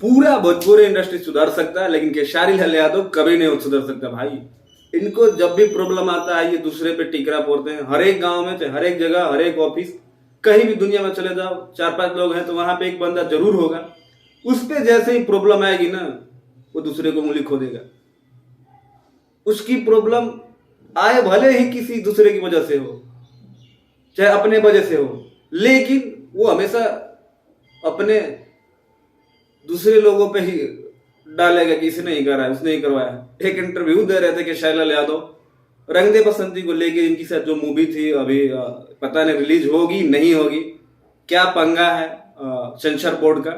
पूरा भोजपुरी इंडस्ट्री सुधर सकता है, लेकिन खेसारी लाल यादव कभी नहीं सुधर सकता भाई। इनको जब भी प्रॉब्लम आता है ये दूसरे पे टिकरा फोड़ते हैं। हर एक गांव में, चाहे हर एक जगह, हर एक ऑफिस, कहीं भी दुनिया में चले जाओ, 4-5 लोग हैं तो वहां पे एक बंदा जरूर होगा। उस पे जैसे ही प्रॉब्लम आएगी ना, वो दूसरे को उंगली खो देगा। उसकी प्रॉब्लम आए भले ही किसी दूसरे की वजह से हो, चाहे अपने वजह से हो, लेकिन वो हमेशा अपने दूसरे लोगों पे ही डालेगा कि इसने ही करा है, उसने ही करवाया। एक इंटरव्यू दे रहे थे कि खेसारी लाल यादव रंग दे बसंती को लेके इनकी साथ जो मूवी थी अभी पता नहीं रिलीज होगी नहीं होगी, क्या पंगा है सेंसर बोर्ड का।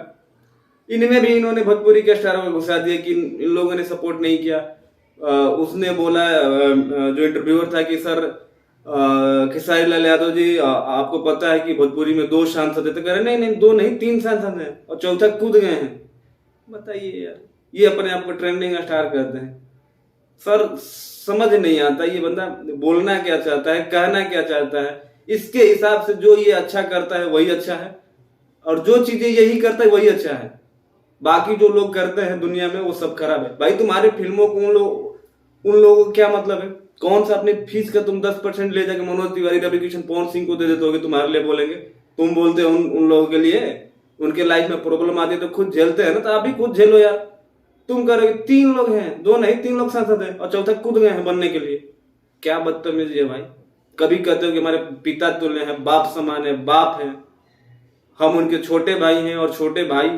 इनमें भी इन्होंने भोजपुरी के स्टारों को घुसा दिया कि इन लोगों ने सपोर्ट नहीं किया। उसने बोला जो इंटरव्यूअर था कि सर खेसारी लाल यादव जी आपको पता है कि भोजपुरी में 2 सांसद है, तो कह रहे नहीं नहीं 2 नहीं 3 सांसद हैं और चौथा कूद गए हैं। बताइए यार, ये अपने आप को ट्रेंडिंग स्टार कहते हैं। सर समझ नहीं आता ये बंदा बोलना क्या चाहता है, कहना क्या चाहता है। इसके हिसाब से जो ये अच्छा करता है वही अच्छा है, और जो चीजें यही करता है वही अच्छा है। बाकी जो लोग करते हैं दुनिया में वो सब खराब है। भाई तुम्हारे फिल्मों को उन लोगों को क्या मतलब है? कौन सा अपनी फीस का तुम 10% ले जाके मनोज तिवारी, रवि किशन, पवन सिंह को दे देते होगे, तुम्हारे लिए बोलेंगे। तुम बोलते हो उन लोगों के लिए, उनके लाइफ में प्रॉब्लम आती है तो खुद झेलते हैं ना, तो आप भी खुद झेलो यार। तुम करोगे 3 लोग हैं, 2 नहीं 3 लोग सांसद हैं और चौथा कूद गए हैं बनने के लिए। क्या बदतमीजी है भाई। कभी कहते हो कि हमारे पिता तुल्य हैं, बाप समान है, बाप हैं, हम उनके छोटे भाई हैं, और छोटे भाई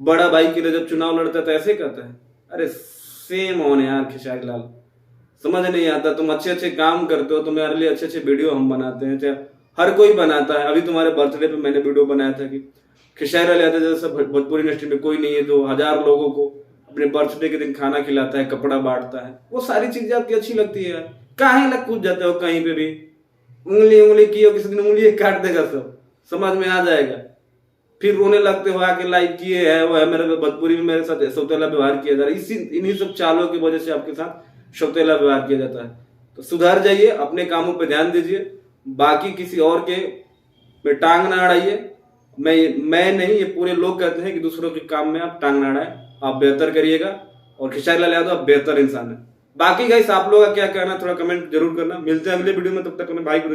बड़ा भाई के लिए जब चुनाव लड़ता है तो ऐसे कहता है। अरे सेम ऑन यार खेसारी लाल, समझ नहीं आता। तुम अच्छे अच्छे काम करते हो, तुम्हारे लिए अच्छे अच्छे वीडियो हम बनाते हैं, चाहे हर कोई बनाता है। अभी तुम्हारे बर्थडे पे मैंने वीडियो बनाया था कि खेसारी लाल यादव जैसा भोजपुरी इंडस्ट्री में कोई नहीं है जो 1000 लोगों को अपने बर्थडे के दिन खाना खिलाता है, कपड़ा बांटता है। वो सारी चीजें आपकी अच्छी लगती है। काहे लग कूद जाते हो कहीं पे भी, उंगली की हो, किसी दिन उंगली काट देगा, सब समझ में आ जाएगा। फिर रोने लगते हो आके लाइक किए है वो है, मेरे भोजपुरी में मेरे साथ सौतेला व्यवहार किया जा रहा है। इन्हीं सब चालों की वजह से आपके साथ सौतेला व्यवहार किया जाता है। तो सुधार जाइए, अपने कामों पे ध्यान दीजिए, बाकी किसी और के पे टांग ना अड़ाइए। मैं नहीं, ये पूरे लोग कहते हैं कि दूसरों के काम में आप टांग ना अड़ाए, आप बेहतर करिएगा। और खेसारी लाल यादव आप बेहतर इंसान है। बाकी गाइस आप लोग का क्या कहना थोड़ा कमेंट जरूर करना। मिलते हैं अगले वीडियो में, तब तक अपने भाई को